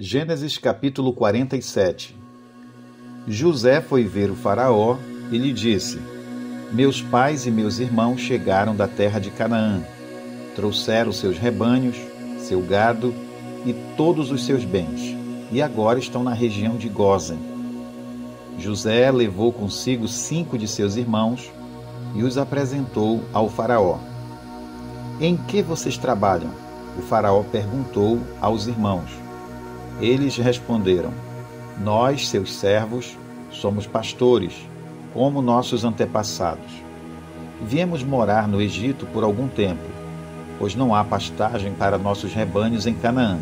Gênesis capítulo 47. José foi ver o faraó e lhe disse: Meus pais e meus irmãos chegaram da terra de Canaã. Trouxeram seus rebanhos, seu gado e todos os seus bens, e agora estão na região de Gósen. José levou consigo 5 de seus irmãos e os apresentou ao faraó. Em que vocês trabalham? O faraó perguntou aos irmãos. Eles responderam: Nós, seus servos, somos pastores, como nossos antepassados. Viemos morar no Egito por algum tempo, pois não há pastagem para nossos rebanhos em Canaã.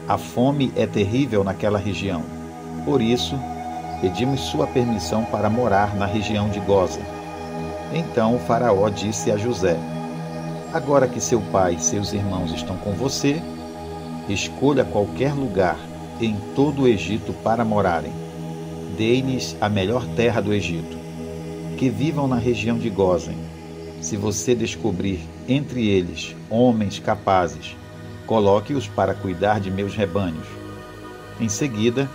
A fome é terrível naquela região. Por isso, pedimos sua permissão para morar na região de Gósen. Então o faraó disse a José: Agora que seu pai e seus irmãos estão com você, escolha qualquer lugar em todo o Egito para morarem. Dê-lhes a melhor terra do Egito. Que vivam na região de Gósen. Se você descobrir entre eles homens capazes, coloque-os para cuidar de meus rebanhos. Em seguida,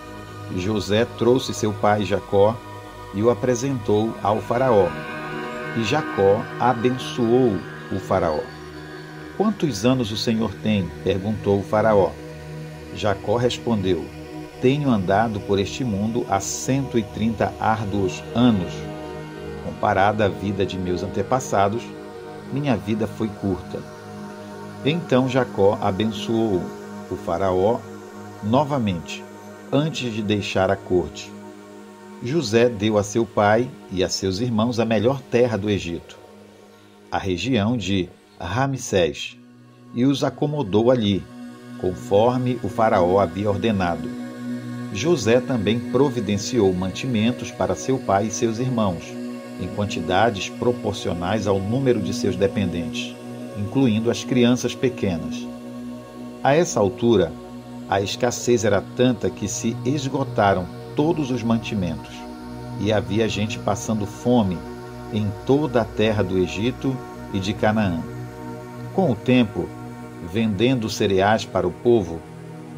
José trouxe seu pai Jacó e o apresentou ao faraó. E Jacó abençoou o faraó. Quantos anos o senhor tem? Perguntou o faraó. Jacó respondeu: Tenho andado por este mundo há 130 árduos anos. Comparada à vida de meus antepassados, minha vida foi curta. Então Jacó abençoou o faraó novamente, antes de deixar a corte. José deu a seu pai e a seus irmãos a melhor terra do Egito, a região de Ramsés, e os acomodou ali, conforme o faraó havia ordenado. José também providenciou mantimentos para seu pai e seus irmãos, em quantidades proporcionais ao número de seus dependentes, incluindo as crianças pequenas. A essa altura, a escassez era tanta que se esgotaram todos os mantimentos, e havia gente passando fome em toda a terra do Egito e de Canaã. Com o tempo, vendendo cereais para o povo,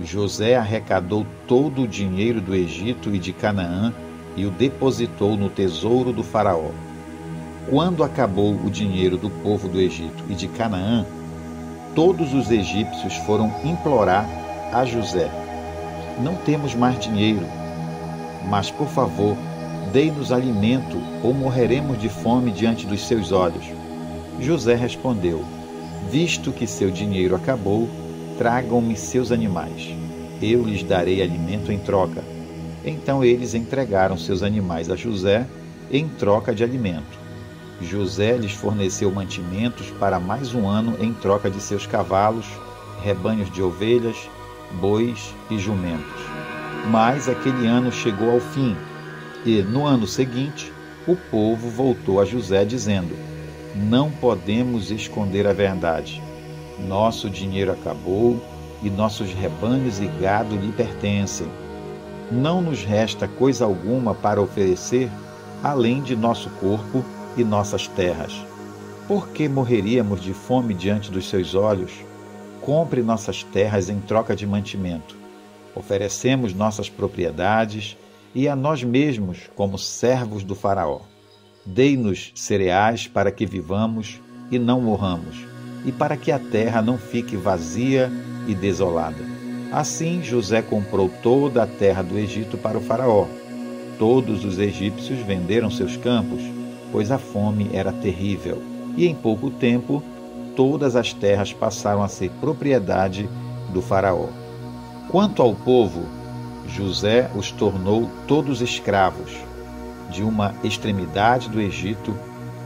José arrecadou todo o dinheiro do Egito e de Canaã e o depositou no tesouro do faraó. Quando acabou o dinheiro do povo do Egito e de Canaã, todos os egípcios foram implorar a José: Não temos mais dinheiro, mas, por favor, dê-nos alimento ou morreremos de fome diante dos seus olhos. José respondeu: Visto que seu dinheiro acabou, tragam-me seus animais. Eu lhes darei alimento em troca. Então eles entregaram seus animais a José em troca de alimento. José lhes forneceu mantimentos para mais um ano em troca de seus cavalos, rebanhos de ovelhas, bois e jumentos. Mas aquele ano chegou ao fim, e no ano seguinte o povo voltou a José dizendo: Não podemos esconder a verdade. Nosso dinheiro acabou e nossos rebanhos e gado lhe pertencem. Não nos resta coisa alguma para oferecer, além de nosso corpo e nossas terras. Por que morreríamos de fome diante dos seus olhos? Compre nossas terras em troca de mantimento. Oferecemos nossas propriedades e a nós mesmos como servos do faraó. Dei-nos cereais para que vivamos e não morramos, e para que a terra não fique vazia e desolada. Assim José comprou toda a terra do Egito para o faraó. Todos os egípcios venderam seus campos, pois a fome era terrível, e em pouco tempo todas as terras passaram a ser propriedade do faraó. Quanto ao povo, José os tornou todos escravos, de uma extremidade do Egito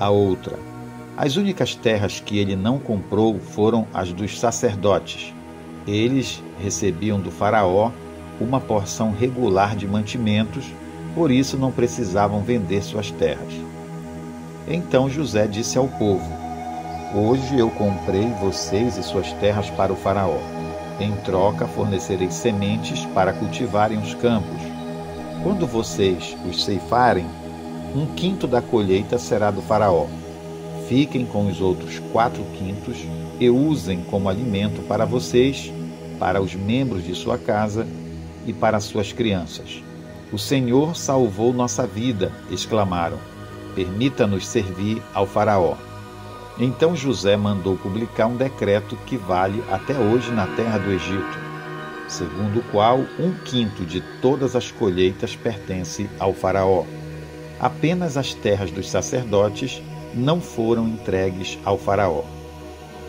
à outra. As únicas terras que ele não comprou foram as dos sacerdotes. Eles recebiam do faraó uma porção regular de mantimentos, por isso não precisavam vender suas terras. Então José disse ao povo: Hoje eu comprei vocês e suas terras para o faraó. Em troca fornecerei sementes para cultivarem os campos. Quando vocês os ceifarem, 1/5 da colheita será do faraó. Fiquem com os outros 4/5 e usem como alimento para vocês para os membros de sua casa e para suas crianças. O Senhor salvou nossa vida, exclamaram. Permita-nos servir ao faraó. Então José mandou publicar um decreto que vale até hoje na terra do Egito, segundo o qual 1/5 de todas as colheitas pertence ao faraó. Apenas as terras dos sacerdotes não foram entregues ao faraó.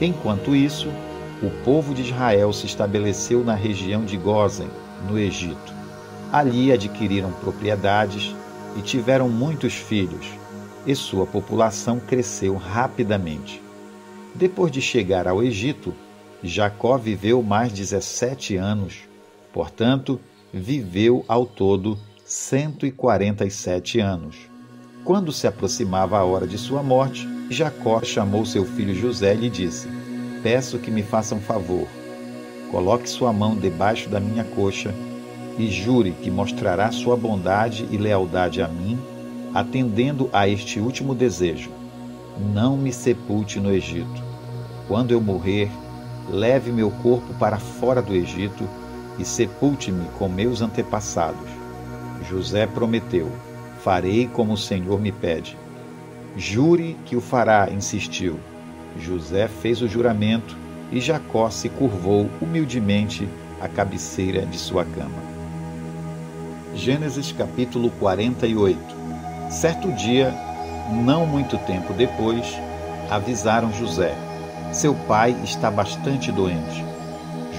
Enquanto isso, o povo de Israel se estabeleceu na região de Gósen, no Egito. Ali adquiriram propriedades e tiveram muitos filhos, e sua população cresceu rapidamente. Depois de chegar ao Egito, Jacó viveu mais 17 anos, portanto, viveu ao todo 147 anos. Quando se aproximava a hora de sua morte, Jacó chamou seu filho José e lhe disse: Peço que me faça um favor. Coloque sua mão debaixo da minha coxa e jure que mostrará sua bondade e lealdade a mim, atendendo a este último desejo. Não me sepulte no Egito. Quando eu morrer, leve meu corpo para fora do Egito e sepulte-me com meus antepassados. José prometeu: Farei como o Senhor me pede. Jure que o fará, insistiu. José fez o juramento e Jacó se curvou humildemente à cabeceira de sua cama. Gênesis capítulo 48. Certo dia, não muito tempo depois, avisaram José: seu pai está bastante doente.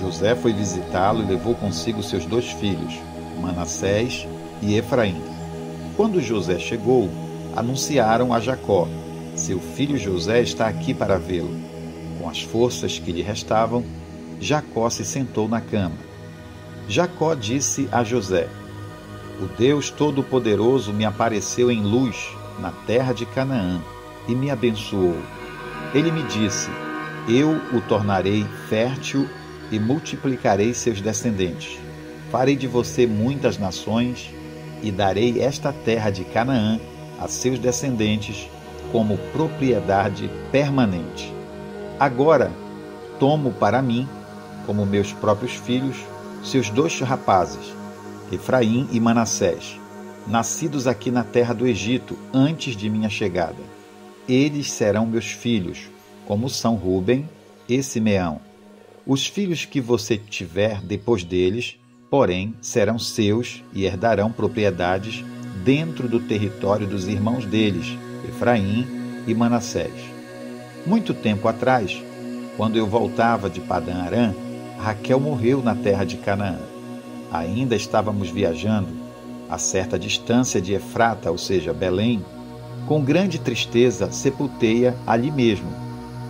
José foi visitá-lo e levou consigo seus 2 filhos, Manassés e Efraim. Quando José chegou, anunciaram a Jacó: seu filho José está aqui para vê-lo. Com as forças que lhe restavam, Jacó se sentou na cama. Jacó disse a José: o Deus Todo-Poderoso me apareceu em luz na terra de Canaã e me abençoou. Ele me disse: eu o tornarei fértil e multiplicarei seus descendentes. Farei de você muitas nações e darei esta terra de Canaã a seus descendentes como propriedade permanente. Agora tomo para mim, como meus próprios filhos, seus 2 rapazes, Efraim e Manassés, nascidos aqui na terra do Egito antes de minha chegada. Eles serão meus filhos, como são Rúben e Simeão. Os filhos que você tiver depois deles, porém, serão seus e herdarão propriedades dentro do território dos irmãos deles, Efraim e Manassés. Muito tempo atrás, quando eu voltava de Padã Arã, Raquel morreu na terra de Canaã. Ainda estávamos viajando, a certa distância de Efrata, ou seja, Belém. Com grande tristeza, sepultei-a ali mesmo,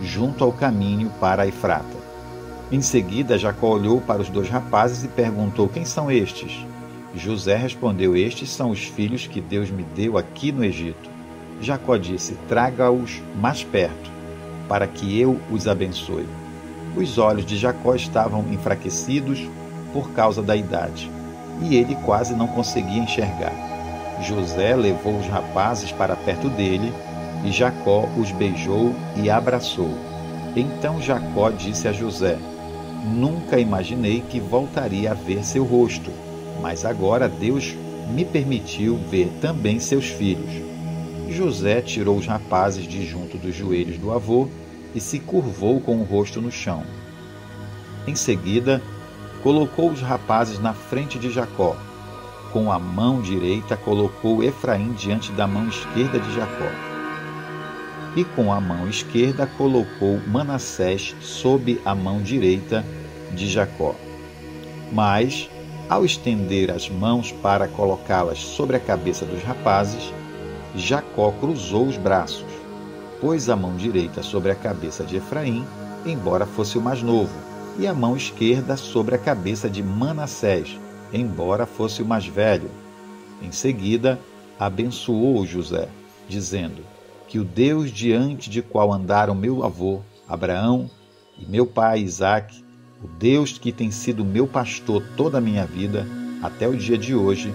junto ao caminho para Efrata. Em seguida, Jacó olhou para os 2 rapazes e perguntou: quem são estes? José respondeu: estes são os filhos que Deus me deu aqui no Egito. Jacó disse: traga-os mais perto, para que eu os abençoe. Os olhos de Jacó estavam enfraquecidos por causa da idade, e ele quase não conseguia enxergar. José levou os rapazes para perto dele, e Jacó os beijou e abraçou. Então Jacó disse a José: nunca imaginei que voltaria a ver seu rosto, mas agora Deus me permitiu ver também seus filhos. José tirou os rapazes de junto dos joelhos do avô e se curvou com o rosto no chão. Em seguida, colocou os rapazes na frente de Jacó. Com a mão direita colocou Efraim diante da mão esquerda de Jacó. E com a mão esquerda colocou Manassés sob a mão direita de Jacó. Mas, ao estender as mãos para colocá-las sobre a cabeça dos rapazes, Jacó cruzou os braços, pôs a mão direita sobre a cabeça de Efraim, embora fosse o mais novo, e a mão esquerda sobre a cabeça de Manassés, embora fosse o mais velho. Em seguida, abençoou José, dizendo: que o Deus diante de qual andaram meu avô, Abraão, e meu pai, Isaque, o Deus que tem sido meu pastor toda a minha vida, até o dia de hoje,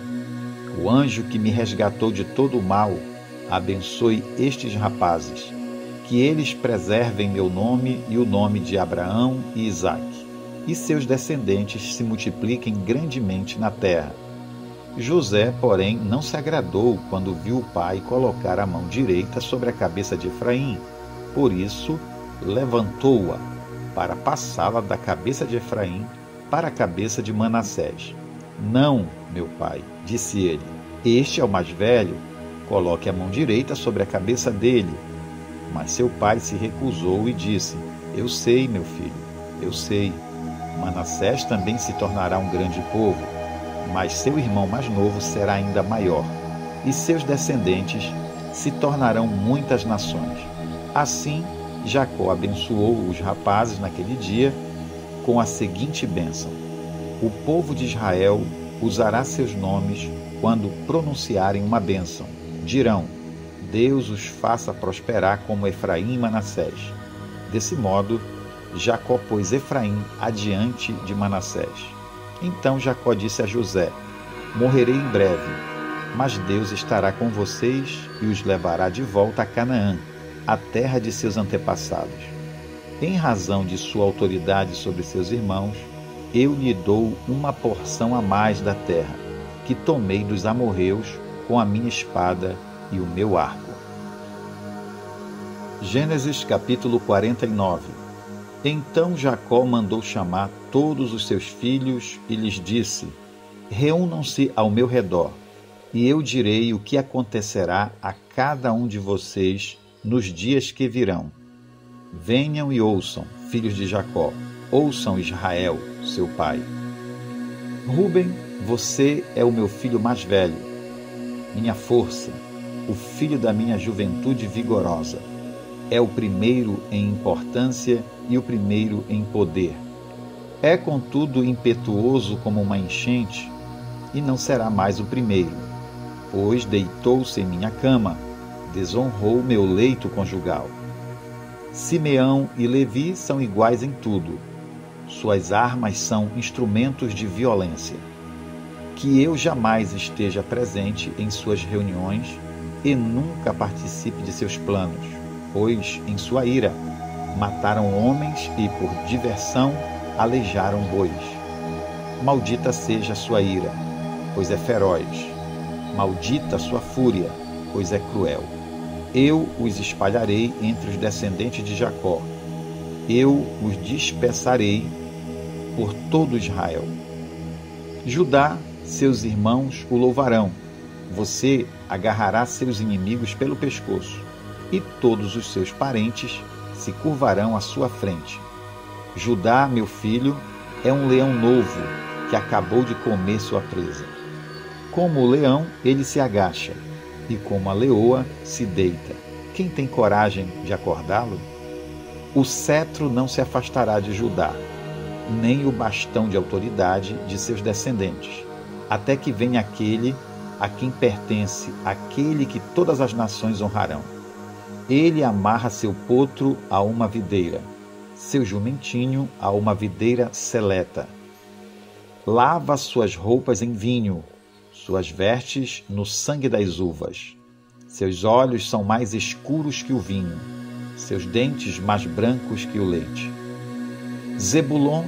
o anjo que me resgatou de todo o mal, abençoe estes rapazes, que eles preservem meu nome e o nome de Abraão e Isaque. e seus descendentes se multipliquem grandemente na terra. José, porém, não se agradou quando viu o pai colocar a mão direita sobre a cabeça de Efraim. Por isso, levantou-a para passá-la da cabeça de Efraim para a cabeça de Manassés. Não, meu pai, disse ele, este é o mais velho, coloque a mão direita sobre a cabeça dele. Mas seu pai se recusou e disse, eu sei, meu filho, eu sei. Manassés também se tornará um grande povo, mas seu irmão mais novo será ainda maior, e seus descendentes se tornarão muitas nações. Assim, Jacó abençoou os rapazes naquele dia com a seguinte bênção: o povo de Israel usará seus nomes quando pronunciarem uma bênção. Dirão, Deus os faça prosperar como Efraim e Manassés. Desse modo, Jacó pôs Efraim adiante de Manassés. Então Jacó disse a José, morrerei em breve, mas Deus estará com vocês e os levará de volta a Canaã, a terra de seus antepassados. Em razão de sua autoridade sobre seus irmãos, eu lhe dou uma porção a mais da terra, que tomei dos amorreus com a minha espada e o meu arco. Gênesis capítulo 49. Então Jacó mandou chamar todos os seus filhos e lhes disse, reúnam-se ao meu redor, e eu direi o que acontecerá a cada um de vocês nos dias que virão. Venham e ouçam, filhos de Jacó, ouçam Israel, seu pai. Ruben, você é o meu filho mais velho, minha força, o filho da minha juventude vigorosa. É o primeiro em importância e o primeiro em poder. É, contudo, impetuoso como uma enchente, e não será mais o primeiro, pois deitou-se em minha cama, desonrou meu leito conjugal. Simeão e Levi são iguais em tudo. Suas armas são instrumentos de violência. Que eu jamais esteja presente em suas reuniões e nunca participe de seus planos, pois, em sua ira, mataram homens e, por diversão, aleijaram bois. Maldita seja a sua ira, pois é feroz. Maldita sua fúria, pois é cruel. Eu os espalharei entre os descendentes de Jacó. Eu os dispersarei por todo Israel. Judá, seus irmãos o louvarão. Você agarrará seus inimigos pelo pescoço, e todos os seus parentes se curvarão à sua frente. Judá, meu filho, é um leão novo que acabou de comer sua presa. Como o leão, ele se agacha, e como a leoa, se deita. Quem tem coragem de acordá-lo? O cetro não se afastará de Judá, nem o bastão de autoridade de seus descendentes, até que venha aquele a quem pertence aquele que todas as nações honrarão. Ele amarra seu potro a uma videira, seu jumentinho a uma videira seleta. Lava suas roupas em vinho, suas vestes no sangue das uvas. Seus olhos são mais escuros que o vinho, seus dentes mais brancos que o leite. Zebulon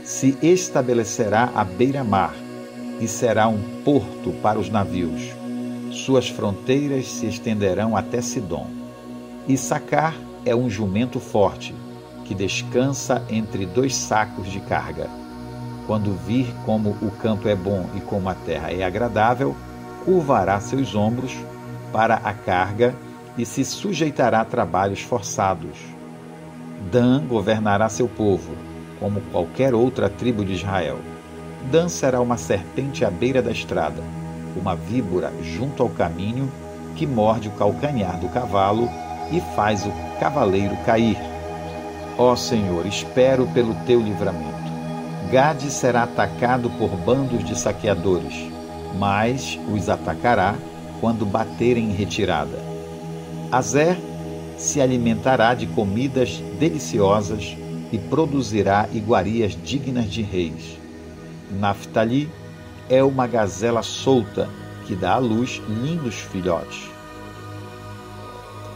se estabelecerá à beira-mar e será um porto para os navios. Suas fronteiras se estenderão até Sidom. Issacar é um jumento forte, que descansa entre dois sacos de carga. Quando vir como o campo é bom e como a terra é agradável, curvará seus ombros para a carga e se sujeitará a trabalhos forçados. Dan governará seu povo, como qualquer outra tribo de Israel. Dan será uma serpente à beira da estrada, uma víbora junto ao caminho que morde o calcanhar do cavalo e faz o cavaleiro cair. Ó Senhor, espero pelo teu livramento. Gade será atacado por bandos de saqueadores, mas os atacará quando baterem em retirada. Azer se alimentará de comidas deliciosas e produzirá iguarias dignas de reis. Naftali é uma gazela solta que dá à luz lindos filhotes.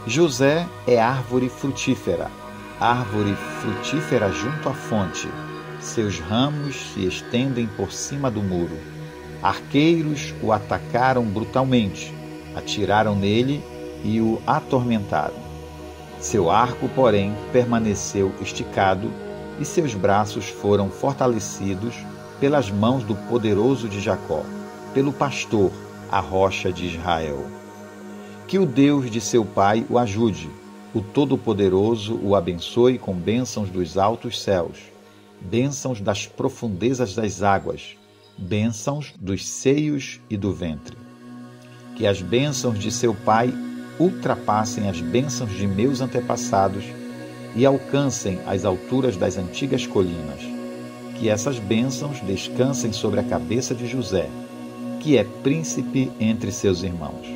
José é árvore frutífera junto à fonte. Seus ramos se estendem por cima do muro. Arqueiros o atacaram brutalmente, atiraram nele e o atormentaram. Seu arco, porém, permaneceu esticado e seus braços foram fortalecidos pelas mãos do poderoso de Jacó, pelo pastor, a rocha de Israel. Que o Deus de seu pai o ajude, o Todo-Poderoso o abençoe com bênçãos dos altos céus, bênçãos das profundezas das águas, bênçãos dos seios e do ventre. Que as bênçãos de seu pai ultrapassem as bênçãos de meus antepassados e alcancem as alturas das antigas colinas. Que essas bênçãos descansem sobre a cabeça de José, que é príncipe entre seus irmãos.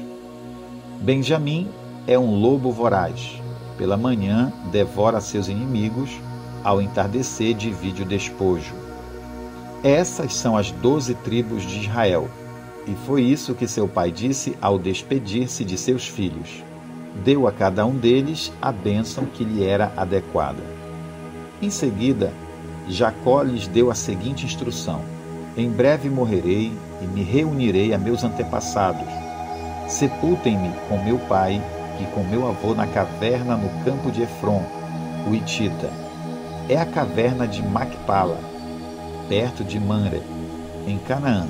Benjamim é um lobo voraz. Pela manhã devora seus inimigos, ao entardecer divide o despojo. Essas são as 12 tribos de Israel. E foi isso que seu pai disse ao despedir-se de seus filhos. Deu a cada um deles a bênção que lhe era adequada. Em seguida, Jacó lhes deu a seguinte instrução: em breve morrerei e me reunirei a meus antepassados. Sepultem-me com meu pai e com meu avô na caverna no campo de Efron, o Hitita. É a caverna de Macpala, perto de Mamre, em Canaã,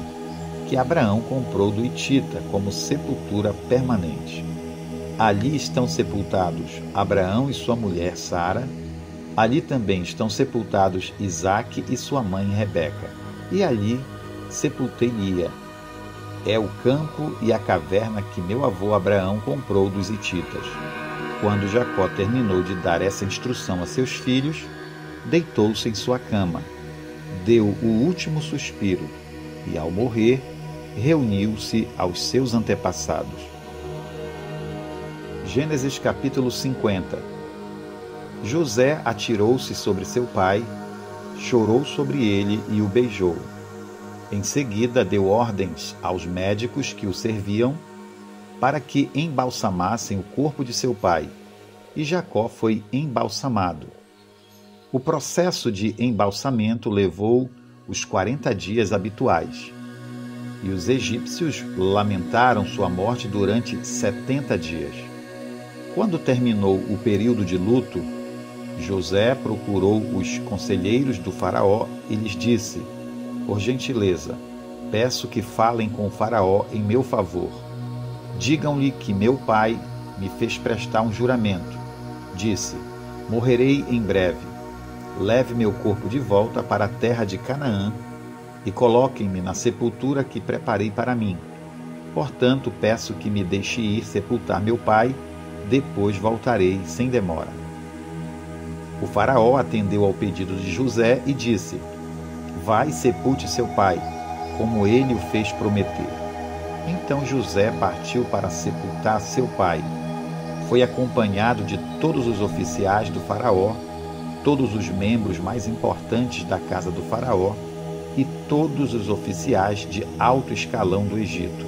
que Abraão comprou do Hitita como sepultura permanente. Ali estão sepultados Abraão e sua mulher Sara. Ali também estão sepultados Isaque e sua mãe Rebeca. E ali sepultei Lia. É o campo e a caverna que meu avô Abraão comprou dos hititas. Quando Jacó terminou de dar essa instrução a seus filhos, deitou-se em sua cama, deu o último suspiro e, ao morrer, reuniu-se aos seus antepassados. Gênesis capítulo 50. José atirou-se sobre seu pai, chorou sobre ele e o beijou. Em seguida deu ordens aos médicos que o serviam para que embalsamassem o corpo de seu pai, e Jacó foi embalsamado. O processo de embalsamento levou os 40 dias habituais, e os egípcios lamentaram sua morte durante 70 dias. Quando terminou o período de luto, José procurou os conselheiros do faraó e lhes disse: por gentileza, peço que falem com o faraó em meu favor. Digam-lhe que meu pai me fez prestar um juramento. Disse: morrerei em breve. Leve meu corpo de volta para a terra de Canaã e coloquem-me na sepultura que preparei para mim. Portanto, peço que me deixe ir sepultar meu pai, depois voltarei sem demora. O faraó atendeu ao pedido de José e disse: vai, sepulte seu pai, como ele o fez prometer. Então José partiu para sepultar seu pai. Foi acompanhado de todos os oficiais do faraó, todos os membros mais importantes da casa do faraó e todos os oficiais de alto escalão do Egito.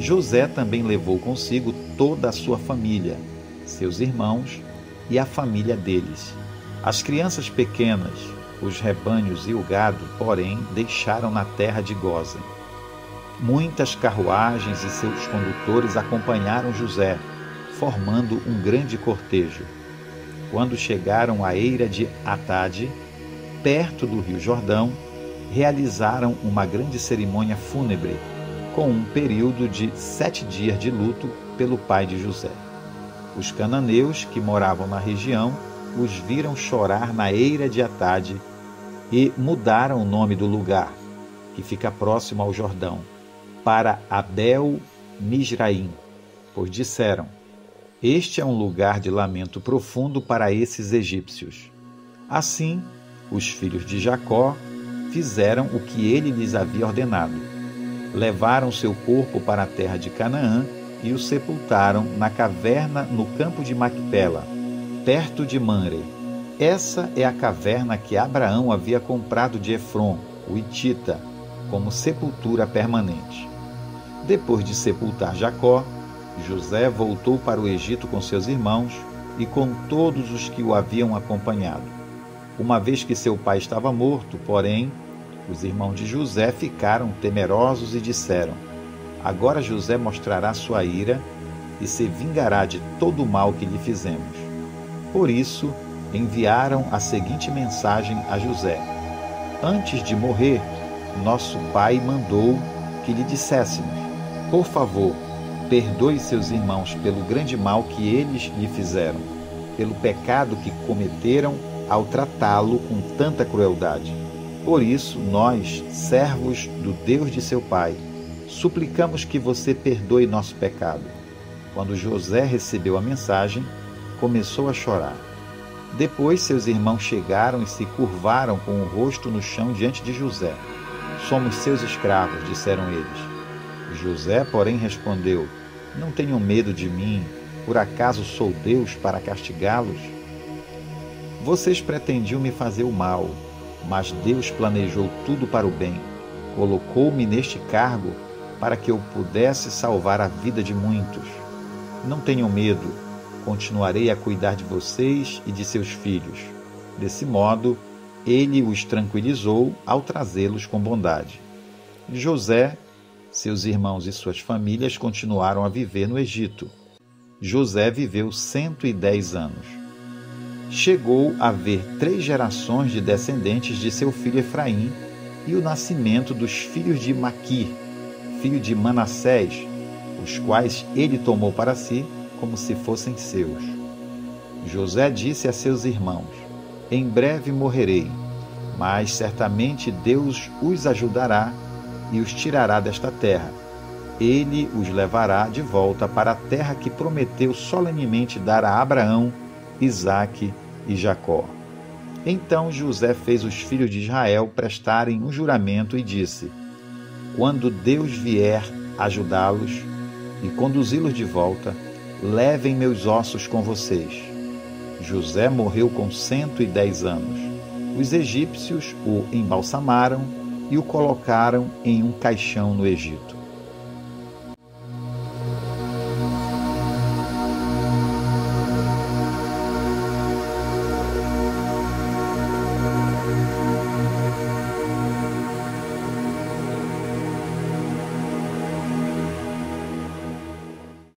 José também levou consigo toda a sua família, seus irmãos e a família deles. As crianças pequenas, os rebanhos e o gado, porém, deixaram na terra de Gósen. Muitas carruagens e seus condutores acompanharam José, formando um grande cortejo. Quando chegaram à eira de Atade, perto do rio Jordão, realizaram uma grande cerimônia fúnebre, com um período de 7 dias de luto pelo pai de José. Os cananeus que moravam na região os viram chorar na eira de Atade e mudaram o nome do lugar, que fica próximo ao Jordão, para Abel-Misraim, pois disseram: este é um lugar de lamento profundo para esses egípcios. Assim, os filhos de Jacó fizeram o que ele lhes havia ordenado. Levaram seu corpo para a terra de Canaã e o sepultaram na caverna no campo de Macpela, perto de Mamre. Essa é a caverna que Abraão havia comprado de Efron, o Hitita, como sepultura permanente. Depois de sepultar Jacó, José voltou para o Egito com seus irmãos e com todos os que o haviam acompanhado. uma vez que seu pai estava morto. Porém, os irmãos de José ficaram temerosos e disseram: agora José mostrará sua ira e se vingará de todo o mal que lhe fizemos. Por isso, enviaram a seguinte mensagem a José: antes de morrer, nosso pai mandou que lhe disséssemos: por favor, perdoe seus irmãos pelo grande mal que eles lhe fizeram, pelo pecado que cometeram ao tratá-lo com tanta crueldade. Por isso, nós, servos do Deus de seu pai, suplicamos que você perdoe nosso pecado. Quando José recebeu a mensagem, começou a chorar. Depois seus irmãos chegaram e se curvaram com o rosto no chão diante de José. Somos seus escravos, disseram eles. José, porém, respondeu: não tenham medo de mim, por acaso sou Deus para castigá-los? Vocês pretendiam me fazer o mal, mas Deus planejou tudo para o bem. Colocou-me neste cargo para que eu pudesse salvar a vida de muitos. Não tenham medo, continuarei a cuidar de vocês e de seus filhos. Desse modo, ele os tranquilizou ao trazê-los com bondade. José, seus irmãos e suas famílias continuaram a viver no Egito. José viveu 110 anos. Chegou a ver 3 gerações de descendentes de seu filho Efraim e o nascimento dos filhos de Maquir, filho de Manassés, os quais ele tomou para si como se fossem seus. José disse a seus irmãos: em breve morrerei, mas certamente Deus os ajudará e os tirará desta terra. Ele os levará de volta para a terra que prometeu solenemente dar a Abraão, Isaque e Jacó. Então José fez os filhos de Israel prestarem um juramento e disse: quando Deus vier ajudá-los e conduzi-los de volta, levem meus ossos com vocês. José morreu com 110 anos. Os egípcios o embalsamaram e o colocaram em um caixão no Egito.